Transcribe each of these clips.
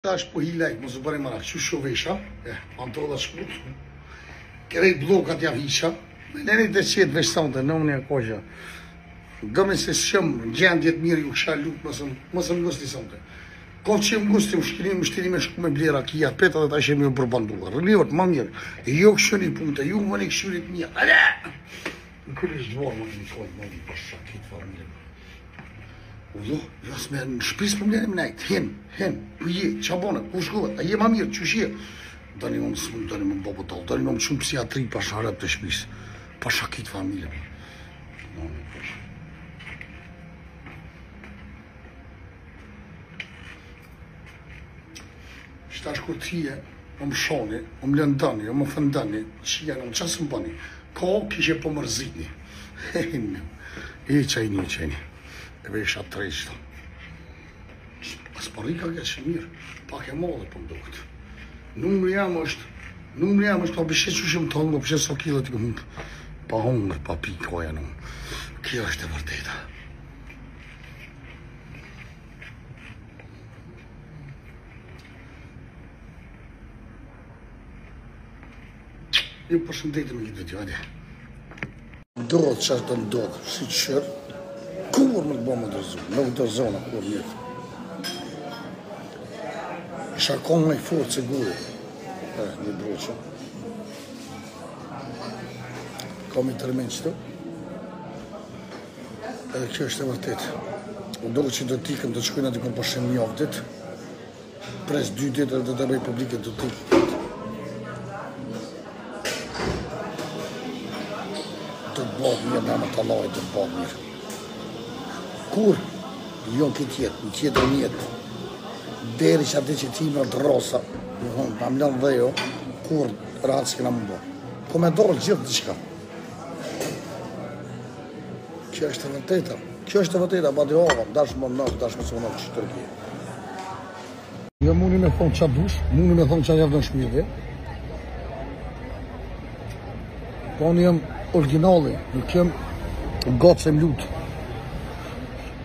Tash po hilaj, mos u bëri marak, që shovesha, pantolla shkurt, kërejt blokat ja visha, me nene të qetë veshtonte, në unë e koja. Gëme se shëm, gjendjet mirë ju kësha lup, mësëm gusti sonte. Ko që më gusti, më shtiri me shku me blera kia, peta dhe ta ishe mirë përbanduar. Rëllivat, ma mirë, e jo këshëni punte, ju më një këshurit mirë, ale! Në kërë ishtë dvorë, më një kojë, më një pasha, kitë familje. Udo, jas me në shpis për mlenim najtë, hen, pëje, qabone, ku shkuve, a je ma mirë, që shje? Dani më mësëm, dani më bëbë talë, dani më më qumë psiatri pasha rep të shpis, pasha kitë familje. Shtash kur t'hije, më shoni, më lëndani, më fëndani, që janë, më qasë më bani, ka kishe po mërzitni. E qajni. E vesha trejshta. As parika këtë që mirë, pak e modhe për më dokëtë. Numri jam është, pa bishet që shumë të hongë, bishet so kilët i këmë, pa hongër, pa pikoja në unë. Kjo është e vërteta. Ju përshëndetë me këtë video, adje. Ndodhë që është të ndodhë, si të shërë, kur më të bo më dërzohë, nuk dërzohë në kur njëtë. Isha konë me i forë që gurë, një broqë. Kam i tërmen qëto. Edhe kjo është e vërtet. U dohë që do t'ikëm të qkujnë atë kom përshem një avdit. Pres 2 ditë dhe të bëj publike të t'ikëm. Të bëgë mirë, në më të lajë të bëgë mirë. Kur, jo këtë jetë, në tjetër mjetë, deri që ati që ti në të rosa, në më lënë dhe jo, kur ratë s'kena më bërë. Ko me dorë gjithë të shka. Kjo është e vërteta, ba dhe ova, dash më nësë, dash më së më nësë që tërkje. Jo mundi me thonë qa dush, mundi me thonë qa javë në shmirë, po unë jem originali, nuk jem gotë se më lutë.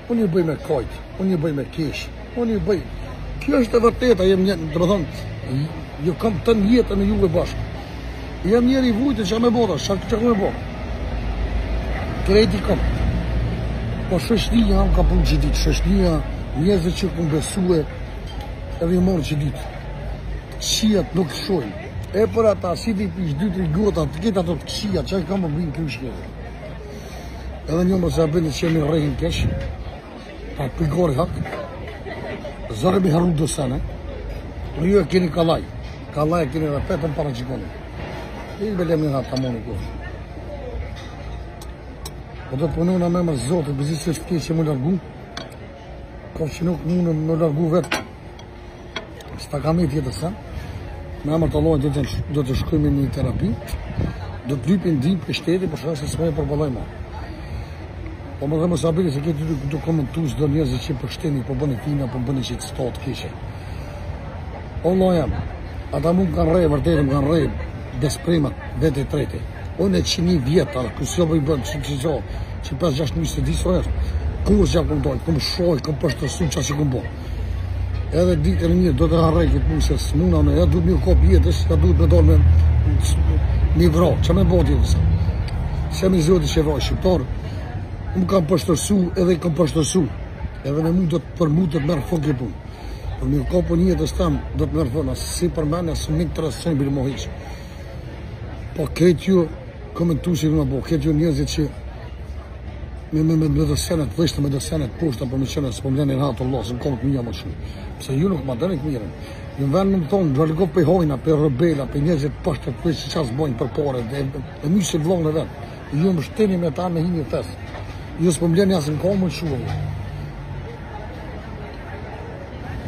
Unë ju bëj me kajtë, unë ju bëj me keshë, unë ju bëj... Kjo është e vërteta, jem një, të më thonë, ju kam të njetën e juve bashkë. Jem njeri i vujtë që me bota, që ku me bota. Krejti kam. Po shëshnia, kam ka punë që ditë, shëshnia, njëzë që ku më besue, edhe i morë që ditë. Kësijat nuk shojnë. E për ata, si të i pish 2-3 gota, të ketë ato të kësijat, që kam më bëjnë kjo shkjeve. Edhe një më se abendit që jemi rejnë kesh, pa pëjgori hak, zërë mi haru do sene, rjo e keni kalaj e keni dhe petën para qikoni. I belem një hatë kamoni kërë. Po do të pununa me më zotë, bëzi se shtë që më largu, ko që nuk mundë më largu vetë, së ta kam e tjetër sen, me emër të lojnë do të shkojme një terapi, do të lypin dim për shteti, për shkak se s'me e përbaloj ma. Po më dhe më sabili se këtë do komentu s'do njerëzit që përshteni, po bëni tina, po bëni që të stotë kishe. O lojem, ata mu më kanë rejë, vërtetë më kanë rejë, besprimat, vete trete. Unë e që një vjetë, kësë jo bëjë bënë, që 5-6 njështë të disë rejë, kur që ja këmë dojnë, këmë shojë, këmë pështërsu që që këmë bo. Edhe ditën e mirë, do të kanë rejë këtë mu, se s'muna në, ja duhet një kopë jetës, ja duhet me dorë me një vro, që me botë jetës. Se mi zoti që vaj shqiptarë, më kam pështërsu edhe i kam pështërsu, edhe me mu do të për mu të të merë fokë e punë. Për një kopë një jetës tam do të merë fokë, asë si për mene, asë minë të rësënë bërë mohiqë. Po këtë ju komentu që në bo, këtë ju njëzit që me dësenet vështë, me dësenet poshta për me qenë, së për mlenin hatë Allah, së më komët mija më shumë. Pse ju nuk ma dënik mirën. Ju në venë më thonë, dërgo për hojna, për rebela, për njëzit pashtë të vështë që qasë bojnë për pare, dhe mjë që vlonë e venë. Ju më shteni me ta me hinjë tesë. Ju s'po m'leni asë në komë më shumë.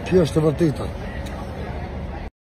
Kjo është e vërteta.